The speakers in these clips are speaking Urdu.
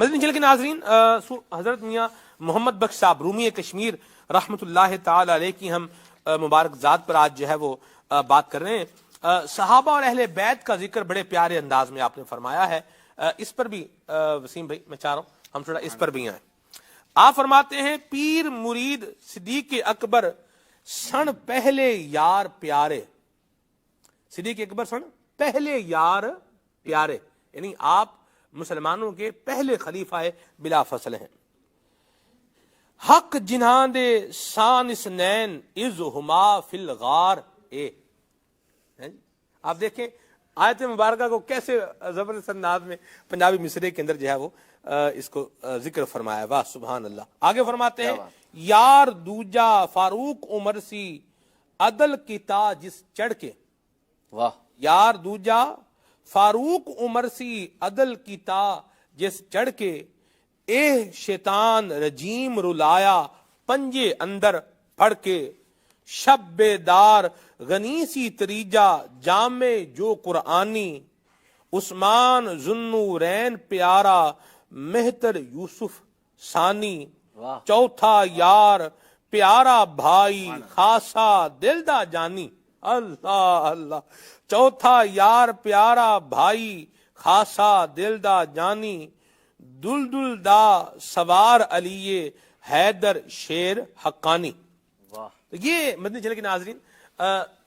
مدنی چینل کے ناظرین، حضرت میاں محمد بخش صاحب رومی کشمیر رحمۃ اللہ تعالی علیہ کی ہم مبارک ذات پر آج جو ہے وہ بات کر رہے ہیں۔ صحابہ اور اہل بیت کا ذکر بڑے پیارے انداز میں آپ نے فرمایا ہے۔ اس پر بھی وسیم بھائی میں چاہ رہا ہوں ہم تھوڑا اس پر بھی آئیں۔ آپ فرماتے ہیں پیر مرید صدیق اکبر سن پہلے یار پیارے، صدیق اکبر سن پہلے یار پیارے، یعنی آپ مسلمانوں کے پہلے خلیفہ بلا فصل ہیں۔ حق جنہاں دے سان اسنین از ہما فی الغار اے، آپ دیکھیں آیت مبارکہ کو کیسے زبردست انداز میں پنجابی مصرے کے اندر جو ہے وہ اس کو ذکر فرمایا۔ واہ سبحان اللہ۔ آگے فرماتے ہیں یار دوجا فاروق عمر سی عدل کی تا جس چڑھ کے، واہ، یار دوجا فاروق عمر سی عدل کی تا جس چڑھ کے، اے شیطان رجیم رلایا پنجے اندر پھڑ کے، شب بیدار غنی سی تریجا جامع جو قرآنی، عثمان ذوالنورین پیارا مہتر یوسف ثانی، چوتھا یار پیارا بھائی خاصا دل دا جانی، اللہ اللہ، چوتھا یار پیارا بھائی خاصا دل دا جانی، دلدل دا سوار علی حیدر شیر حقانی۔ یہ مدنی چینل کے ناظرین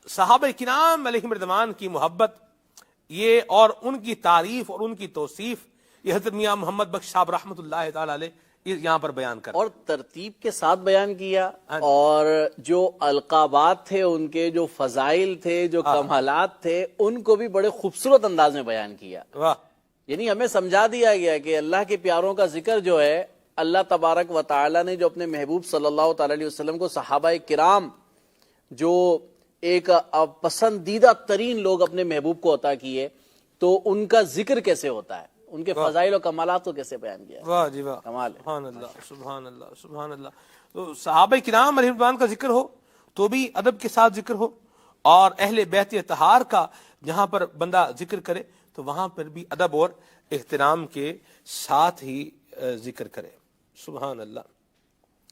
صحابہ کرام علیہم رضوان کی محبت یہ اور ان کی تعریف اور ان کی توصیف یہ حضرت میاں محمد بخش صاحب رحمۃ اللہ تعالی علیہ یہاں پر بیان کر اور ترتیب کے ساتھ بیان کیا، اور جو القابات تھے ان کے، جو فضائل تھے، جو کمالات تھے، ان کو بھی بڑے خوبصورت انداز میں بیان کیا۔ واہ، یعنی ہمیں سمجھا دیا گیا کہ اللہ کے پیاروں کا ذکر جو ہے، اللہ تبارک و تعالی نے جو اپنے محبوب صلی اللہ تعالی علیہ وسلم کو، صحابہ کرام جو ایک پسندیدہ ترین لوگ اپنے محبوب کو عطا کیے، تو ان کا ذکر کیسے ہوتا ہے، ان کے فضائل و کمالات کو کیسے بیان کیا ہے۔ واہ جی واہ، کمال ہے۔ سبحان اللہ سبحان اللہ سبحان اللہ۔ تو صحابہ کرام علیہ رضوان کا ذکر ہو تو بھی ادب کے ساتھ ذکر ہو، اور اہل بیت اطہار کا جہاں پر بندہ ذکر کرے تو وہاں پر بھی ادب اور احترام کے ساتھ ہی ذکر کرے۔ سبحان اللہ۔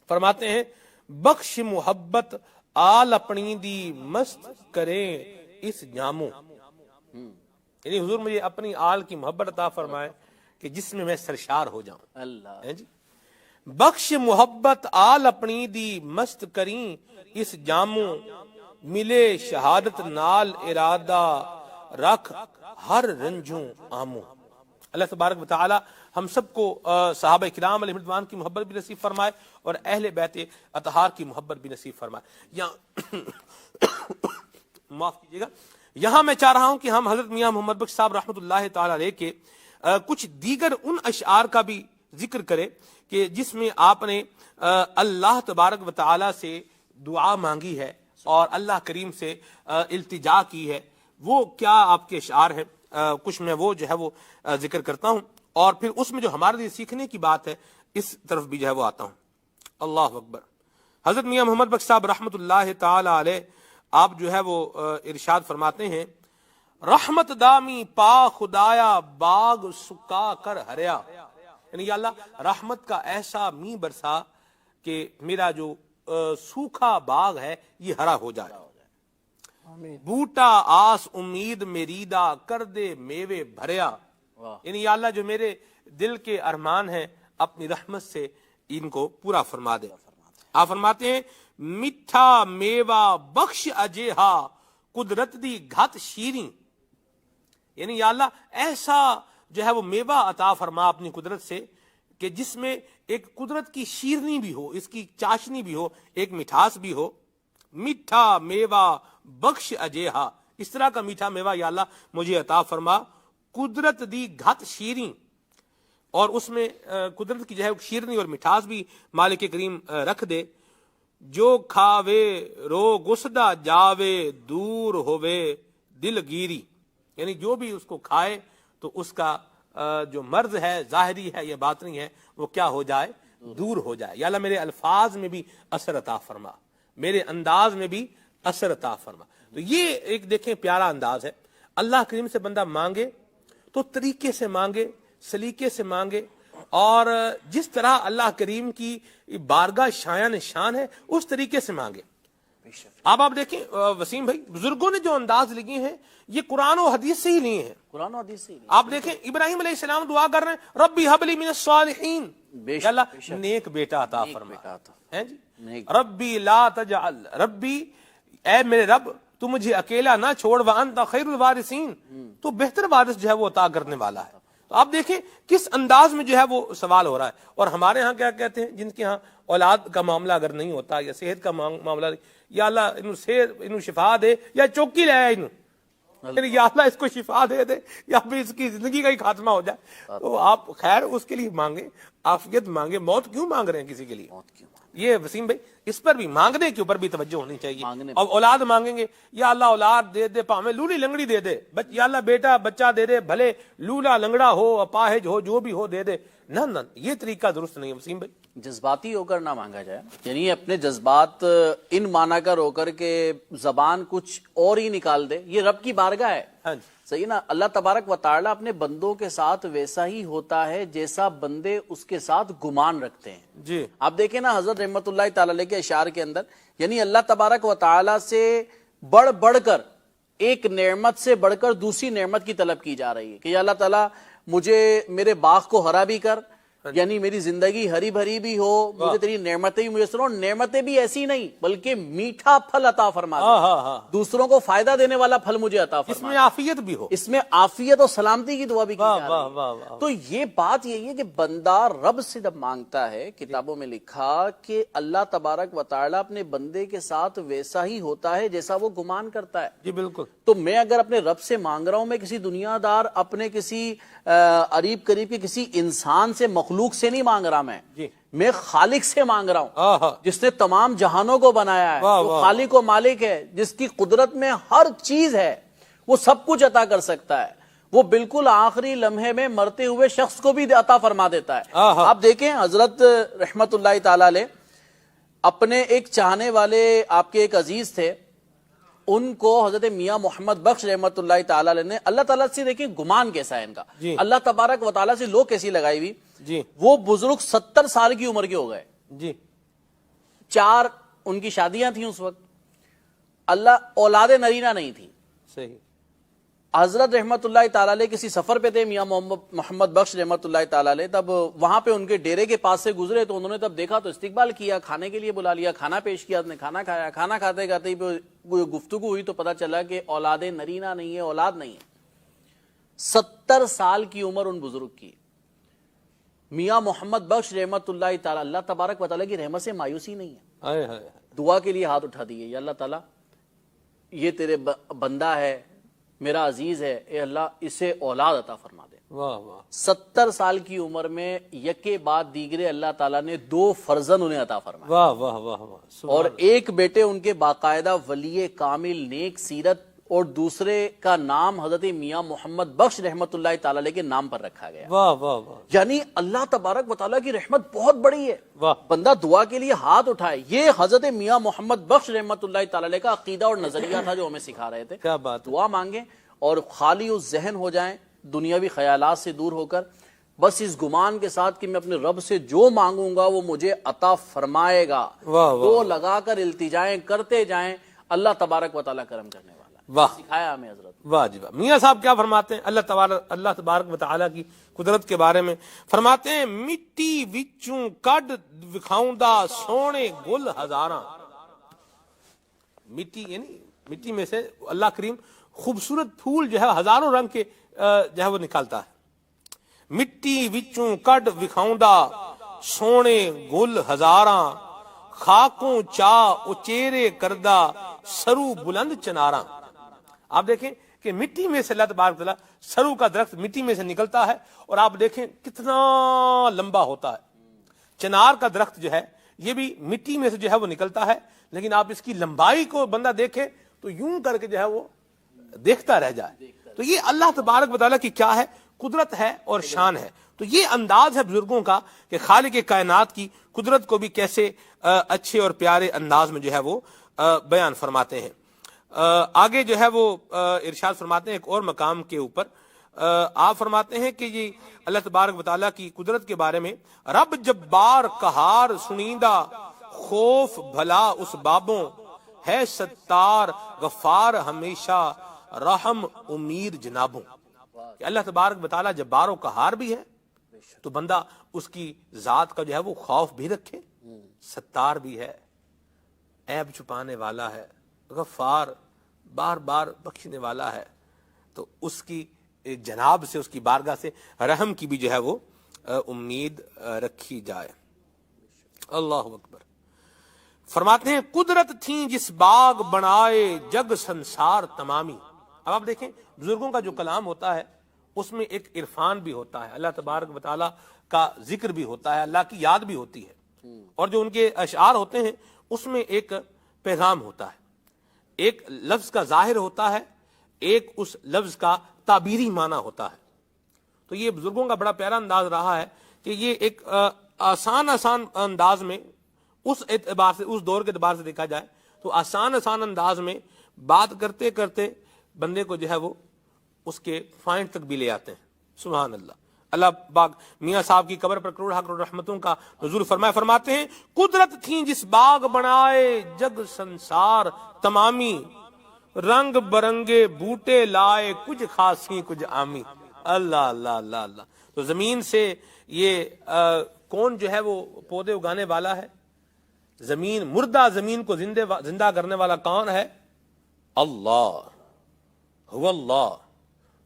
فرماتے ہیں بخش محبت آل اپنی دی مست کریں اس جاموں، یعنی حضور مجھے اپنی آل کی محبت عطا فرمائے کہ جس میں سرشار ہو جاؤں۔ اللہ، جی، بخش محبت آل اپنی دی مست کریں اس جاموں، ملے شہادت نال ارادہ رکھ ہر رنجوں آموں۔ اللہ تبارک و تعالی ہم سب کو صحابہ کرام علیہ رضوان کی محبت بھی نصیب فرمائے اور اہل بیت اطہار کی محبت بھی نصیب فرمائے۔ معاف کیجیے گا، یہاں میں چاہ رہا ہوں کہ ہم حضرت میاں محمد بخش صاحب رحمۃ اللہ تعالی علیہ کے کچھ دیگر ان اشعار کا بھی ذکر کرے کہ جس میں آپ نے اللہ تبارک و تعالی سے دعا مانگی ہے اور اللہ کریم سے التجا کی ہے۔ وہ کیا آپ کے اشعار ہیں، کچھ میں وہ جو ہے وہ ذکر کرتا ہوں، اور پھر اس میں جو ہمارے لیے سیکھنے کی بات ہے اس طرف بھی جو ہے وہ آتا ہوں۔ اللہ اکبر۔ حضرت میاں محمد بخش صاحب رحمۃ اللہ تعالی علیہ آپ جو ہے وہ ارشاد فرماتے ہیں رحمت دامی پا خدایا باغ سکا کر ہریا، یعنی یا اللہ رحمت کا ایسا می برسا کہ میرا جو سوکھا باغ ہے یہ ہرا ہو جائے، بوٹا آس امید میریدا کر دے میوے بھریا، یعنی یا اللہ جو میرے دل کے ارمان ہیں اپنی رحمت سے ان کو پورا فرما دے۔ آپ فرماتے ہیں میٹھا میوہ بخش اجیہا قدرت دی گھت شیریں، یعنی یا اللہ ایسا جو ہے وہ میوہ عطا فرما اپنی قدرت سے کہ جس میں ایک قدرت کی شیرنی بھی ہو، اس کی چاشنی بھی ہو، ایک مٹھاس بھی ہو۔ میٹھا میوہ بخش اجیہا، اس طرح کا میٹھا میوہ یا اللہ مجھے عطا فرما، قدرت دی گھت شیریں، اور اس میں قدرت کی جو ہے شیرنی اور مٹھاس بھی مالک کریم رکھ دے۔ جو کھاوے رو گسدہ جاوے دور ہووے دل گیری، یعنی جو بھی اس کو کھائے تو اس کا جو مرض ہے ظاہری ہے یا باطنی ہے وہ کیا ہو جائے، دور ہو جائے۔ یا اللہ میرے الفاظ میں بھی اثر عطا فرما، میرے انداز میں بھی اثر عطا فرما۔ تو یہ ایک دیکھیں پیارا انداز ہے، اللہ کریم سے بندہ مانگے تو طریقے سے مانگے، سلیقے سے مانگے، اور جس طرح اللہ کریم کی بارگاہ شایان شان ہے اس طریقے سے مانگے. اب آپ دیکھیں وسیم بھائی، بزرگوں نے جو انداز لیے ہیں یہ قرآن و حدیث سے ہی لیے ہیں. قرآن و حدیث سے آپ دیکھیں ابراہیم علیہ السلام دعا کر رہے ہیں ربی حب لی من الصالحین، یا اللہ نیک بیٹا عطا فرما. ہیں جی ربی لا تجعل، ربی اے میرے رب تو مجھے اکیلا نہ چھوڑ، وانت خیر الوارثین، تو بہتر وارث جو ہے وہ عطا کرنے والا ہے. تو آپ دیکھیں کس انداز میں جو ہے وہ سوال ہو رہا ہے. اور ہمارے ہاں کیا کہتے ہیں، جن کے ہاں اولاد کا معاملہ اگر نہیں ہوتا یا صحت کا معاملہ، یا اللہ انہوں شفا دے یا چوکی لے آئے یا اللہ اس کو شفا دے دے یا پھر اس کی زندگی کا ہی خاتمہ ہو جائے. تو آپ خیر اس کے لیے مانگیں، عافیت مانگے. موت کیوں مانگ رہے ہیں کسی کے لیے؟ یہ وسیم بھائی اس پر بھی، مانگنے کے اوپر بھی توجہ ہونی چاہیے. اب اولاد مانگیں گے، یا اللہ اولاد دے دے، پاویں لولی لنگڑی دے دے، یا اللہ بیٹا بچہ دے دے، بھلے لولا لنگڑا ہو اپاہج ہو جو بھی ہو دے دے. نہ یہ طریقہ درست نہیں ہے وسیم بھائی. جذباتی ہو کر نہ مانگا جائے، یعنی اپنے جذبات ان مانا کر ہو کر کے زبان کچھ اور ہی نکال دے. یہ رب کی بارگاہ ہے. ہاں جی صحیح نا. اللہ تبارک و تعالیٰ اپنے بندوں کے ساتھ ویسا ہی ہوتا ہے جیسا بندے اس کے ساتھ گمان رکھتے ہیں. جی آپ دیکھیں نا حضرت رحمت اللہ تعالیٰ علیہ کے اشعار کے اندر، یعنی اللہ تبارک و تعالیٰ سے بڑھ کر ایک نعمت سے بڑھ کر دوسری نعمت کی طلب کی جا رہی ہے کہ یا اللہ تعالیٰ مجھے میرے باغ کو ہرا بھی کر، یعنی میری زندگی ہری بھری بھی ہو، مجھے تیری نعمتیں بھی میسر ہوں. نعمتیں بھی ایسی نہیں بلکہ میٹھا پھل عطا فرما دے، دوسروں کو فائدہ دینے والا پھل مجھے عطا فرما، اس میں عافیت بھی ہو، اس میں عافیت اور سلامتی کی دعا بھی کی جا رہی ہے. تو یہ بات یہی ہے کہ بندہ رب سے جب مانگتا ہے، کتابوں میں لکھا کہ اللہ تبارک و تعالیٰ اپنے بندے کے ساتھ ویسا ہی ہوتا ہے جیسا وہ گمان کرتا ہے. جی بالکل. تو میں اگر اپنے رب سے مانگ رہا ہوں، میں کسی دنیا دار، اپنے کسی قریب کے کسی انسان سے، مخلوق سے نہیں مانگ رہا، میں خالق سے مانگ رہا ہوں جس نے تمام جہانوں کو بنایا ہے، وہ خالق و مالک ہے، جس کی قدرت میں ہر چیز ہے، وہ سب کچھ عطا کر سکتا ہے. وہ بالکل آخری لمحے میں مرتے ہوئے شخص کو بھی عطا فرما دیتا ہے. آپ دیکھیں حضرت رحمت اللہ تعالی علیہ اپنے ایک چاہنے والے آپ کے ایک عزیز تھے، ان کو حضرت میاں محمد بخش رحمت اللہ تعالی علیہ نے، اللہ تعالیٰ سے دیکھیں گمان کیسا ہے ان کا، اللہ تبارک و تعالیٰ سے لوگ کیسی لگائی ہوئی. وہ بزرگ 70 سال کی عمر کے ہو گئے. 4 ان کی شادیاں تھیں اس وقت. اللہ اولاد نرینہ نہیں تھی. صحیح. حضرت رحمت اللہ تعالی علیہ کسی سفر پہ تھے، میاں محمد بخش رحمت اللہ تعالی علیہ، تب وہاں پہ ان کے ڈیرے کے پاس سے گزرے تو انہوں نے تب دیکھا تو استقبال کیا، کھانے کے لیے بلا لیا، کھانا پیش کیا، نے کھانا کھایا. کھانا کھاتے کھاتے ہی گفتگو ہوئی تو پتا چلا کہ اولاد نرینہ نہیں ہے، اولاد نہیں ہے. 70 سال کی عمر ان بزرگ کی. میاں محمد بخش رحمت اللہ تعالی، اللہ تبارک و تعالیٰ کی رحمت سے مایوسی نہیں ہے. دعا کے لیے ہاتھ اٹھا دیے، یا اللہ تعالیٰ یہ تیرے بندہ ہے، میرا عزیز ہے، اے اللہ اسے اولاد عطا فرما دے. 70 سال کی عمر میں یکے بعد دیگرے اللہ تعالیٰ نے 2 فرزند انہیں عطا فرمائے. اور ایک بیٹے ان کے باقاعدہ ولی کامل نیک سیرت، اور دوسرے کا نام حضرت میاں محمد بخش رحمت اللہ تعالی علیہ کے نام پر رکھا گیا. یعنی اللہ تبارک و تعالیٰ کی رحمت بہت بڑی ہے. بندہ دعا کے لیے ہاتھ اٹھائے. یہ حضرت میاں محمد بخش رحمت اللہ تعالی علیہ کا عقیدہ اور نظریہ تھا جو ہمیں سکھا رہے تھے. دعا مانگیں اور خالی اس ذہن ہو جائیں دنیاوی خیالات سے دور ہو کر، بس اس گمان کے ساتھ کہ میں اپنے رب سے جو مانگوں گا وہ مجھے عطا فرمائے گا. تو لگا کر التجائیں کرتے جائیں، اللہ تبارک و تعالیٰ کرم کرنے والا. سکھایا ہمیں حضرت. واہ جی واہ. میاں صاحب کیا فرماتے ہیں اللہ تبارک و تعالیٰ کی قدرت کے بارے میں؟ فرماتے ہیں مٹی وچوں کڈ وکھاؤندا سونے گل ہزاراں. مٹی یعنی مٹی میں سے اللہ کریم خوبصورت پھول جو ہے ہزاروں رنگ کے جو ہے وہ نکالتا ہے. مٹی وچوں کڈ وکھاؤندا سونے گل ہزاراں، خاکوں چا اچیرے کردہ سرو بلند چناراں. آپ دیکھیں کہ مٹی میں سے اللہ تبارک تعالیٰ، سرو کا درخت مٹی میں سے نکلتا ہے اور آپ دیکھیں کتنا لمبا ہوتا ہے. چنار کا درخت جو ہے یہ بھی مٹی میں سے جو ہے وہ نکلتا ہے، لیکن آپ اس کی لمبائی کو بندہ دیکھے تو یوں کر کے جو ہے وہ دیکھتا رہ جائے. تو یہ اللہ تبارک و تعالیٰ کی کیا ہے، قدرت ہے اور شان ہے. تو یہ انداز ہے بزرگوں کا کہ خالق کائنات کی قدرت کو بھی کیسے اچھے اور پیارے انداز میں جو ہے وہ بیان فرماتے ہیں. آگے جو ہے وہ ارشاد فرماتے ہیں ایک اور مقام کے اوپر، آپ فرماتے ہیں کہ یہ اللہ تبارک و تعالیٰ کی قدرت کے بارے میں، رب جبار قہار سنیدہ خوف بھلا اس بابوں، ہے ستار غفار ہمیشہ رحم امیر جنابوں. کہ اللہ تبارک و تعالیٰ جبار و قہار بھی ہے تو بندہ اس کی ذات کا جو ہے وہ خوف بھی رکھے، ستار بھی ہے، عیب چھپانے والا ہے، غفار بار بار بخشنے والا ہے، تو اس کی جناب سے، اس کی بارگاہ سے رحم کی بھی جو ہے وہ امید رکھی جائے. اللہ اکبر. فرماتے ہیں قدرت تھیں جس باغ بنائے جگ سنسار تمامی. اب آپ دیکھیں بزرگوں کا جو کلام ہوتا ہے اس میں ایک عرفان بھی ہوتا ہے، اللہ تبارک و تعالیٰ کا ذکر بھی ہوتا ہے، اللہ کی یاد بھی ہوتی ہے، اور جو ان کے اشعار ہوتے ہیں اس میں ایک پیغام ہوتا ہے، ایک لفظ کا ظاہر ہوتا ہے، ایک اس لفظ کا تعبیری معنی ہوتا ہے. تو یہ بزرگوں کا بڑا پیارا انداز رہا ہے کہ یہ ایک آسان انداز میں، اس اعتبار سے، اس دور کے اعتبار سے دیکھا جائے تو آسان انداز میں بات کرتے کرتے بندے کو جو ہے وہ اس کے پوائنٹ تک بھی لے آتے ہیں. سبحان اللہ. اللہ باغ میاں صاحب کی قبر پر کروڑ کروڑ رحمتوں کا نزول فرمائے. فرماتے ہیں قدرت تھیں جس باغ بنائے جگ سنسار تمامی، رنگ برنگے بوٹے لائے کچھ خاصی کچھ عامی. اللہ اللہ اللہ اللہ. تو زمین سے یہ کون جو ہے وہ پودے اگانے والا ہے؟ زمین، مردہ زمین کو زندہ کرنے والا کون ہے؟ اللہ. هو اللہ،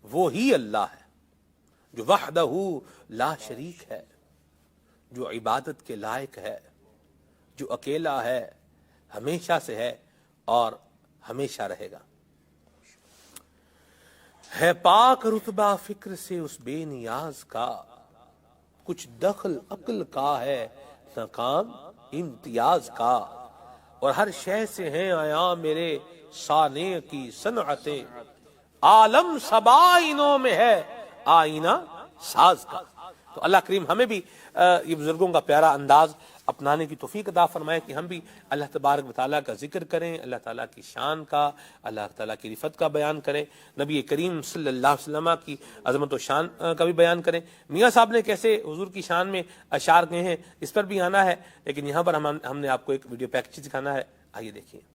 وہی اللہ ہے جو وحدہ لا شریک ہے، جو عبادت کے لائق ہے، جو اکیلا ہے، ہمیشہ سے ہے اور ہمیشہ رہے گا. ہے پاک رتبہ فکر سے اس بے نیاز کا، کچھ دخل عقل کا ہے نہ کام امتیاز کا، اور ہر شے سے ہیں آیا میرے صانع کی صنعتیں، عالم سبا آئینوں میں ہے آئینہ ساز کا. تو اللہ کریم ہمیں بھی یہ بزرگوں کا پیارا انداز اپنانے کی توفیق عطا فرمائے کہ ہم بھی اللہ تبارک و تعالیٰ کا ذکر کریں، اللہ تعالیٰ کی شان کا، اللہ تعالیٰ کی رفت کا بیان کریں، نبی کریم صلی اللہ علیہ وسلم کی عظمت و شان کا بھی بیان کریں. میاں صاحب نے کیسے حضور کی شان میں اشعار کہے ہیں اس پر بھی آنا ہے، لیکن یہاں پر ہم نے آپ کو ایک ویڈیو پیکج دکھانا ہے. آئیے دیکھیے.